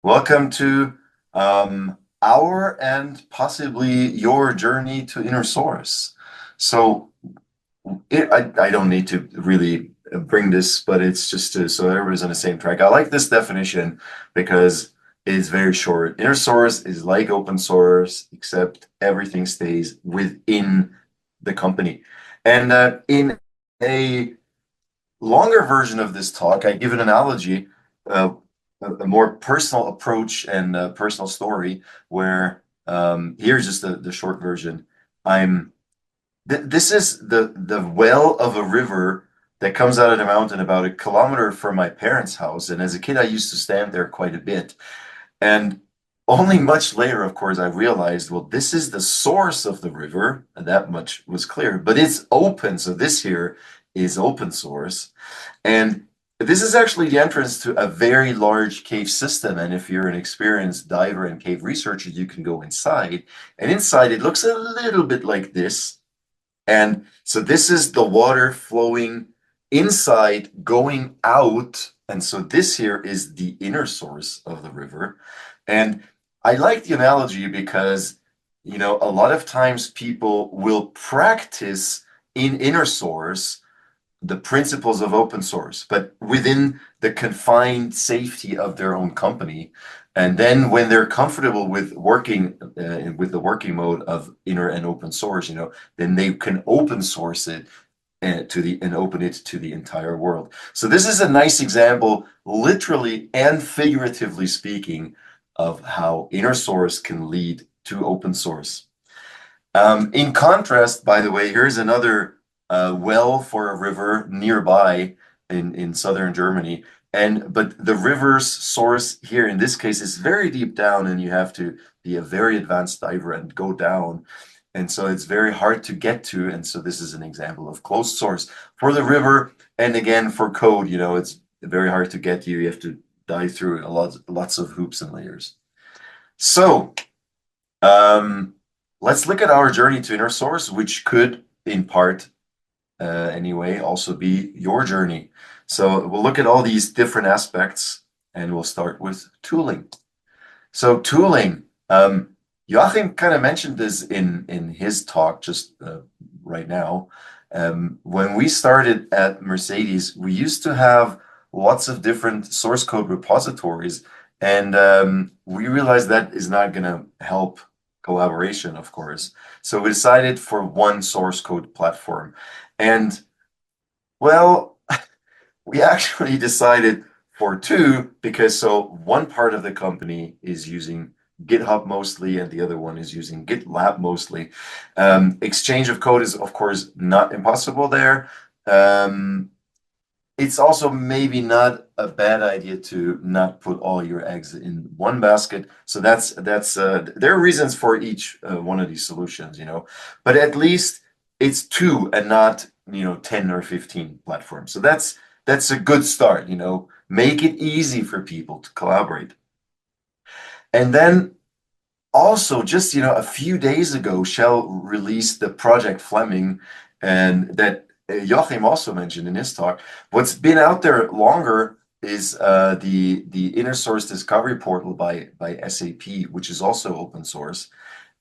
Welcome to our and possibly your journey to inner source. So I don't need to really bring this, but it's just so everybody's on the same track. I like this definition because it's very short. Inner source is like open source, except everything stays within the company. And in a longer version of this talk, I give an analogy, uh, a more personal approach and a personal story where here's just the short version. I'm this is the well of a river that comes out of the mountain about a kilometer from my parents' house. And as a kid, I used to stand there quite a bit. And only much later, of course, I realized, well, this is the source of the river, and that much was clear, but it's open. So this here is open source. And this is actually the entrance to a very large cave system. And if you're an experienced diver and cave researcher, you can go inside. And inside, it looks a little bit like this. And so this is the water flowing inside, going out. And so this here is the inner source of the river. And I like the analogy because, a lot of times people will practice in inner source the principles of open source, but within the confined safety of their own company. And then when they're comfortable with working with the working mode of inner and open source, then they can open source it and open it to the entire world. So this is a nice example, literally and figuratively speaking, of how inner source can lead to open source. In contrast, by the way, here's another well for a river nearby in southern Germany. But the river's source here in this case is very deep down, and you have to be a very advanced diver and go down. And so it's very hard to get to. And so this is an example of closed source for the river. And again, for code, it's very hard to get to. You have to dive through lots of hoops and layers. So let's look at our journey to inner source, which could, in part, anyway, also be your journey. So we'll look at all these different aspects, and we'll start with tooling. So tooling, Joachim kind of mentioned this in his talk just right now. When we started at Mercedes, we used to have lots of different source code repositories, and we realized that is not going to help collaboration, of course. So we decided for one source code platform. And well, we actually decided for two because so one part of the company is using GitHub mostly, and the other one is using GitLab mostly. Exchange of code is, of course, not impossible there. It's also maybe not a bad idea to not put all your eggs in one basket. So that's there are reasons for each one of these solutions, but at least it's two and not 10 or 15 platforms. So that's a good start, make it easy for people to collaborate. And then also just a few days ago, Shell released the Project Fleming, and that Joachim also mentioned in his talk. What's been out there longer is the Inner Source Discovery Portal by SAP, which is also open source.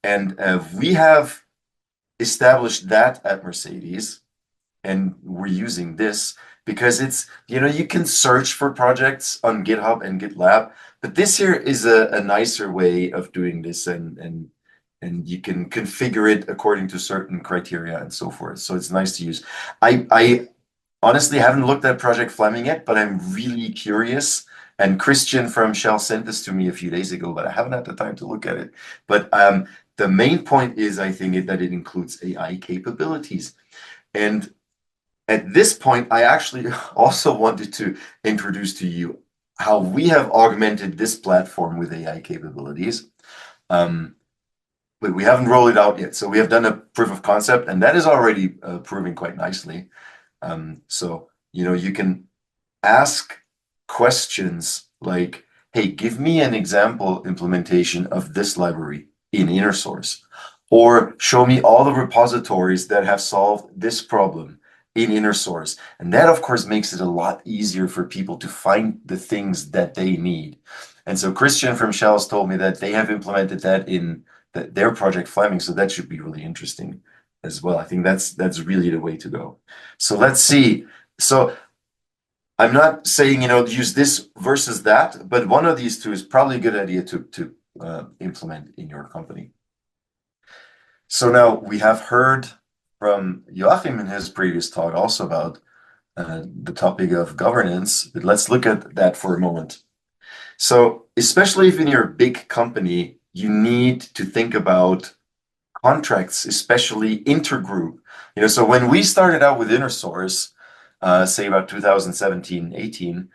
And we have established that at Mercedes, and we're using this because it's, you can search for projects on GitHub and GitLab, but this here is a nicer way of doing this, and you can configure it according to certain criteria and so forth. So it's nice to use. I honestly haven't looked at Project Fleming yet, but I'm really curious. And Christian from Shell sent this to me a few days ago, but I haven't had the time to look at it. But the main point is, I think, that it includes AI capabilities. And at this point, I actually also wanted to introduce to you how we have augmented this platform with AI capabilities. But we haven't rolled it out yet. So we have done a proof of concept, and that is already proving quite nicely. So, you can ask questions like, hey, give me an example implementation of this library in InnerSource, or show me all the repositories that have solved this problem in InnerSource. And that, of course, makes it a lot easier for people to find the things that they need. And so Christian from Shells told me that they have implemented that in their project Fleming. So that should be really interesting as well. I think that's really the way to go. So let's see. So I'm not saying, use this versus that, but one of these two is probably a good idea to implement in your company. So now we have heard from Joachim in his previous talk also about the topic of governance, but let's look at that for a moment. So especially if in your big company, you need to think about contracts, especially intergroup. So when we started out with InnerSource, say about 2017, 18,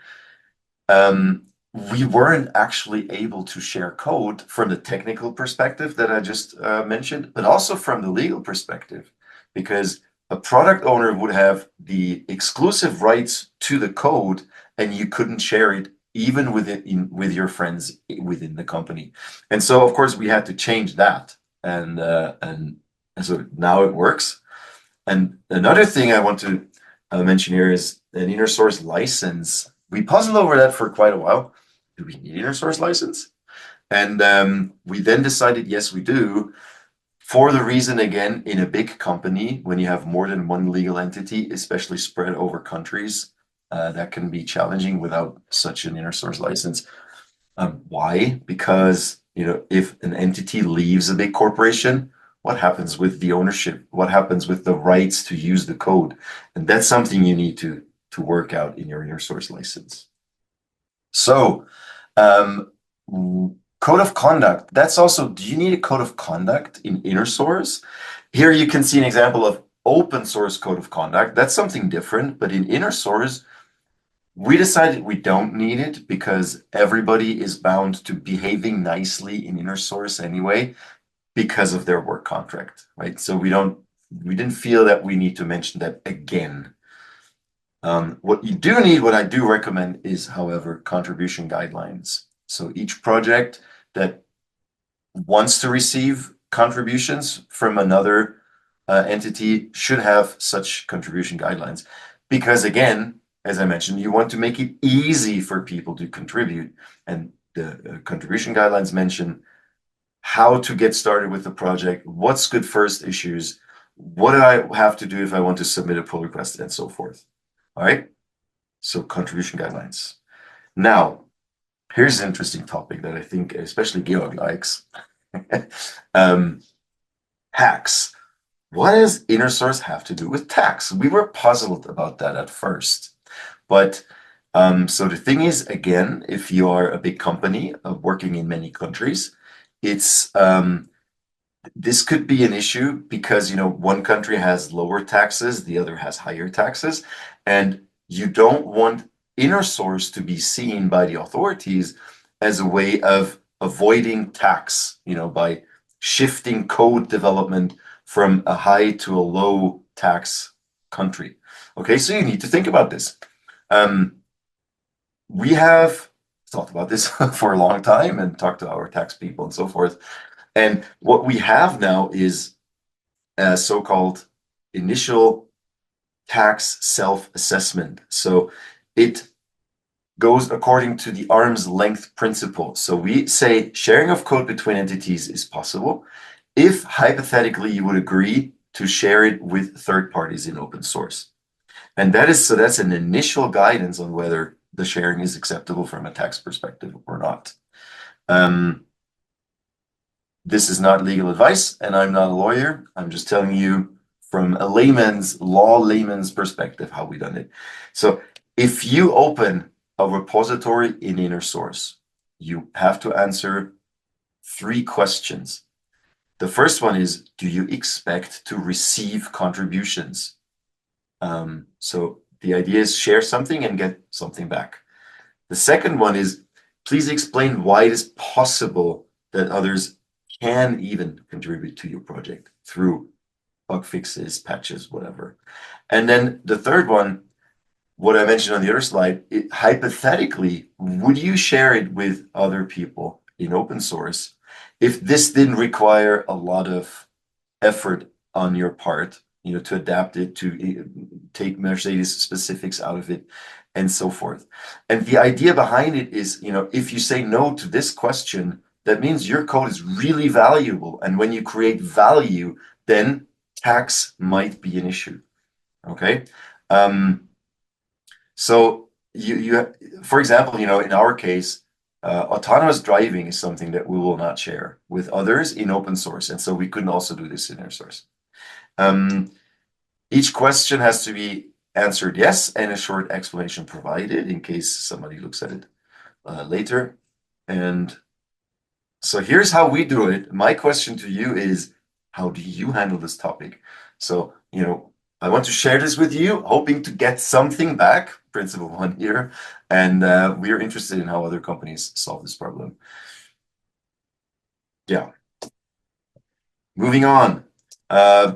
we weren't actually able to share code from the technical perspective that I just mentioned, but also from the legal perspective, because a product owner would have the exclusive rights to the code and you couldn't share it even with your friends within the company. And so, of course, we had to change that. And so now it works. And another thing I want to mention here is an InnerSource license. We puzzled over that for quite a while. Do we need InnerSource license? And we then decided, yes, we do. For the reason, again, in a big company, when you have more than one legal entity, especially spread over countries, that can be challenging without such an InnerSource license. Why? Because if an entity leaves a big corporation, what happens with the ownership? What happens with the rights to use the code? And that's something you need to work out in your InnerSource license. So, code of conduct. That's also, do you need a code of conduct in InnerSource? Here you can see an example of open source code of conduct. That's something different, but in InnerSource, we decided we don't need it because everybody is bound to behaving nicely in InnerSource anyway because of their work contract, right? So we didn't feel that we need to mention that again. What you do need, what I do recommend is, however, contribution guidelines. So each project that wants to receive contributions from another entity should have such contribution guidelines. Because again, as I mentioned, you want to make it easy for people to contribute. And the contribution guidelines mention how to get started with the project, what's good first issues, what do I have to do if I want to submit a pull request, and so forth. All right, so contribution guidelines. Now, here's an interesting topic that I think especially Georg likes. Tax. What does InnerSource have to do with tax? We were puzzled about that at first. But so the thing is, again, if you are a big company working in many countries, it's this could be an issue because one country has lower taxes, the other has higher taxes, and you don't want InnerSource to be seen by the authorities as a way of avoiding tax, by shifting code development from a high to a low tax country. Okay, so you need to think about this. We have thought about this for a long time and talked to our tax people and so forth. And what we have now is a so-called initial tax self-assessment. So it goes according to the arm's length principle. So we say sharing of code between entities is possible if hypothetically you would agree to share it with third parties in open source. And that's an initial guidance on whether the sharing is acceptable from a tax perspective or not. This is not legal advice, and I'm not a lawyer. I'm just telling you from a layman's perspective how we done it. So if you open a repository in InnerSource, you have to answer 3 questions. The first one is, do you expect to receive contributions? So the idea is share something and get something back. The second one is, please explain why it is possible that others can even contribute to your project through bug fixes, patches, whatever. And then the third one, what I mentioned on the other slide, hypothetically, would you share it with other people in open source if this didn't require a lot of effort on your part, to adapt it, to take Mercedes specifics out of it, and so forth. And the idea behind it is, if you say no to this question, that means your code is really valuable. And when you create value, then tax might be an issue. Okay. So for example, in our case, autonomous driving is something that we will not share with others in open source. And so we couldn't also do this in InnerSource. Each question has to be answered yes, and a short explanation provided in case somebody looks at it later. And so here's how we do it. My question to you is, how do you handle this topic? So, I want to share this with you, hoping to get something back, principle one here. And we are interested in how other companies solve this problem. Yeah. Moving on.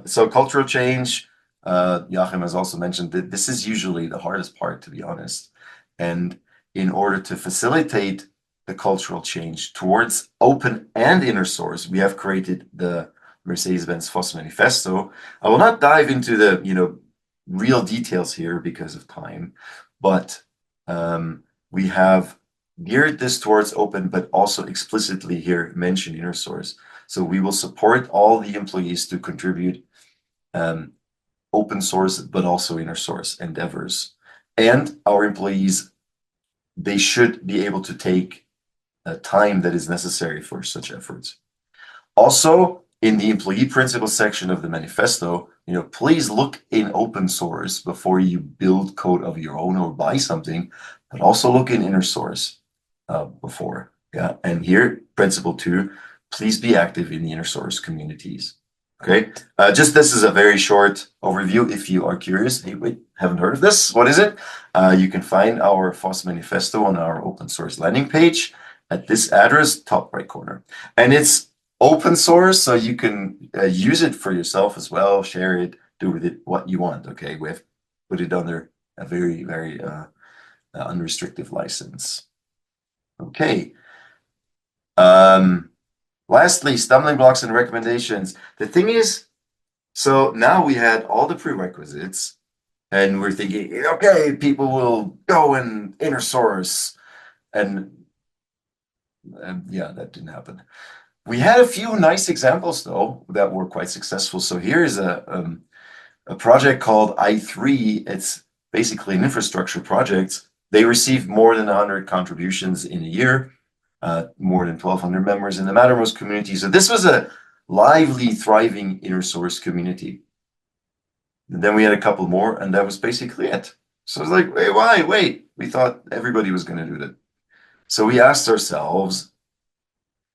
So cultural change, Joachim has also mentioned that this is usually the hardest part, to be honest. And in order to facilitate the cultural change towards open and inner source, we have created the Mercedes-Benz FOSS Manifesto. I will not dive into the real details here because of time, but we have geared this towards open, but also explicitly here mentioned inner source. So we will support all the employees to contribute open source, but also inner source endeavors. And our employees, they should be able to take time that is necessary for such efforts. Also, in the employee principle section of the manifesto, please look in open source before you build code of your own or buy something, but also look in inner source before. Yeah, and here, principle 2, please be active in the inner source communities. Okay, just this is a very short overview. If you are curious, hey, wait, haven't heard of this? What is it? You can find our FOSS manifesto on our open source landing page at this address, top right corner. And it's open source, so you can use it for yourself as well, share it, do with it what you want. Okay, we have put it under a very, very unrestricted license. Okay. Lastly, stumbling blocks and recommendations. The thing is, so now we had all the prerequisites, and we're thinking, okay, people will go and inner source, and yeah, that didn't happen. We had a few nice examples though that were quite successful. So here's a project called i3. It's basically an infrastructure project. They received more than 100 contributions in a year. More than 1,200 members in the Mattermost community. So this was a lively, thriving inner source community. And then we had a couple more, and that was basically it. So it's like, wait, why? Wait, we thought everybody was going to do that. So we asked ourselves,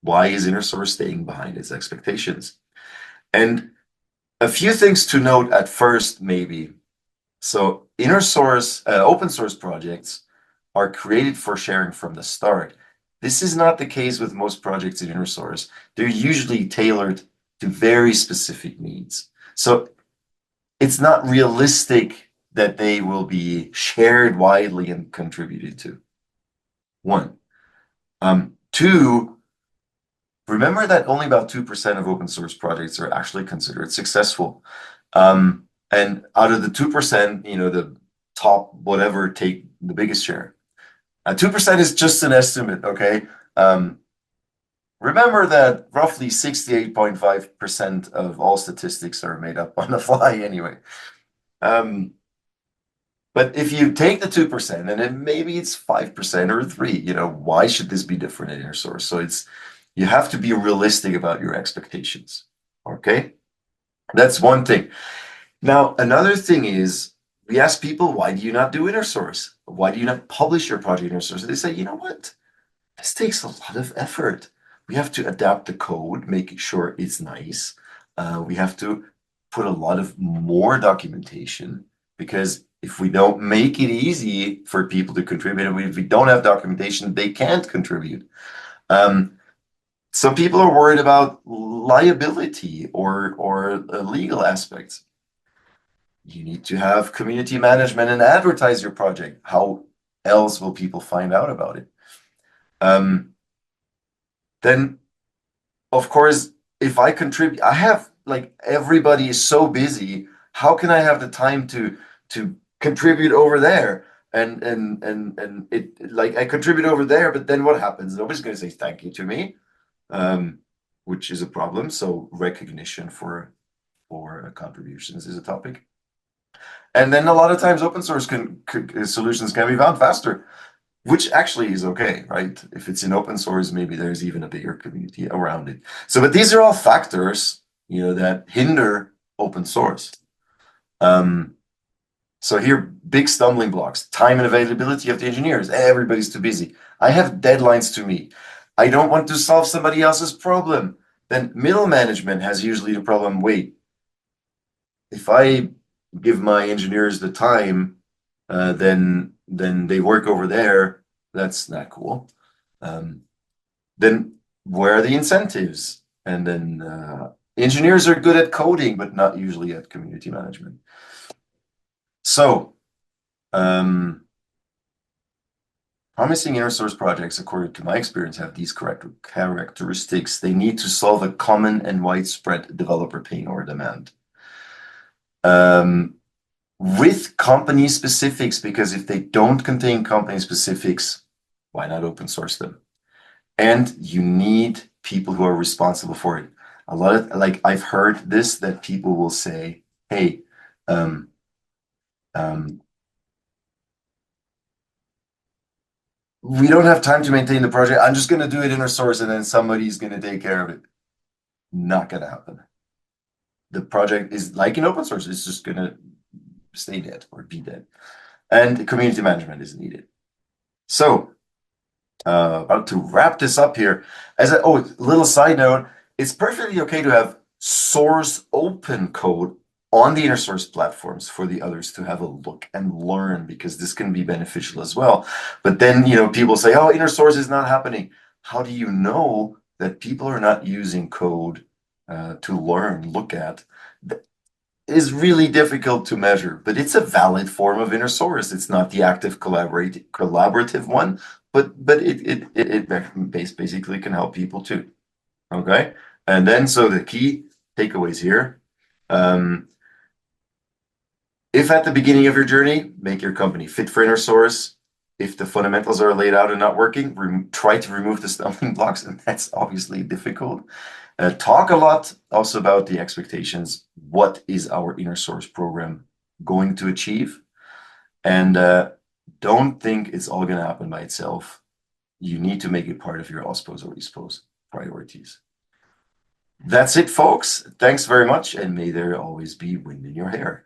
why is inner source staying behind its expectations? And a few things to note at first, maybe. So inner source, open source projects are created for sharing from the start. This is not the case with most projects in InnerSource. They're usually tailored to very specific needs. So it's not realistic that they will be shared widely and contributed to. One. Two, remember that only about 2% of open source projects are actually considered successful. And out of the 2%, the top whatever take the biggest share. 2% is just an estimate, okay? Remember that roughly 68.5% of all statistics are made up on the fly anyway. But if you take the 2% and then maybe it's 5% or 3%, why should this be different in your source? So you have to be realistic about your expectations, okay? That's one thing. Now, another thing is, we ask people, why do you not do inner source? Why do you not publish your project inner source? And they say, you know what? This takes a lot of effort. We have to adapt the code, make sure it's nice. We have to put a lot of more documentation, because if we don't make it easy for people to contribute, and if we don't have documentation, they can't contribute. Some people are worried about liability or legal aspects. You need to have community management and advertise your project. How else will people find out about it? Then, of course, if I contribute, everybody is so busy. How can I have the time to contribute over there? And it like I contribute over there, but then what happens? Nobody's going to say thank you to me, um, which is a problem. So recognition for contributions is a topic. And then a lot of times open source solutions can be found faster, which actually is okay, right? If it's in open source, maybe there's even a bigger community around it. So, but these are all factors, that hinder open source. So here, big stumbling blocks: time and availability of the engineers. Everybody's too busy. I have deadlines to meet. I don't want to solve somebody else's problem. Then middle management has usually the problem. Wait, if I give my engineers the time, then they work over there. That's not cool. Then where are the incentives? And then engineers are good at coding, but not usually at community management. So promising inner source projects, according to my experience, have these characteristics. They need to solve a common and widespread developer pain or demand. With company specifics, because if they don't contain company specifics, why not open source them? And you need people who are responsible for it. A lot of, like, I've heard this, that people will say, hey, we don't have time to maintain the project. I'm just going to do it inner source and then somebody's going to take care of it. Not going to happen. The project is like in open source, it's just going to stay dead or be dead. And community management is needed. So, about to wrap this up here. Little side note, it's perfectly okay to have source open code on the InnerSource platforms for the others to have a look and learn, because this can be beneficial as well. But then, people say, oh, InnerSource is not happening. How do you know that people are not using code to learn, look at? Is really difficult to measure, but it's a valid form of inner source. It's not the active collaborative one, but it basically can help people too. Okay, and then so the key takeaways here. If at the beginning of your journey, make your company fit for inner source. If the fundamentals are laid out and not working, try to remove the stumbling blocks, and that's obviously difficult. Talk a lot also about the expectations. What is our inner source program going to achieve? And don't think it's all going to happen by itself. You need to make it part of your OSPOs or ISPOs priorities. That's it, folks. Thanks very much, and may there always be wind in your hair.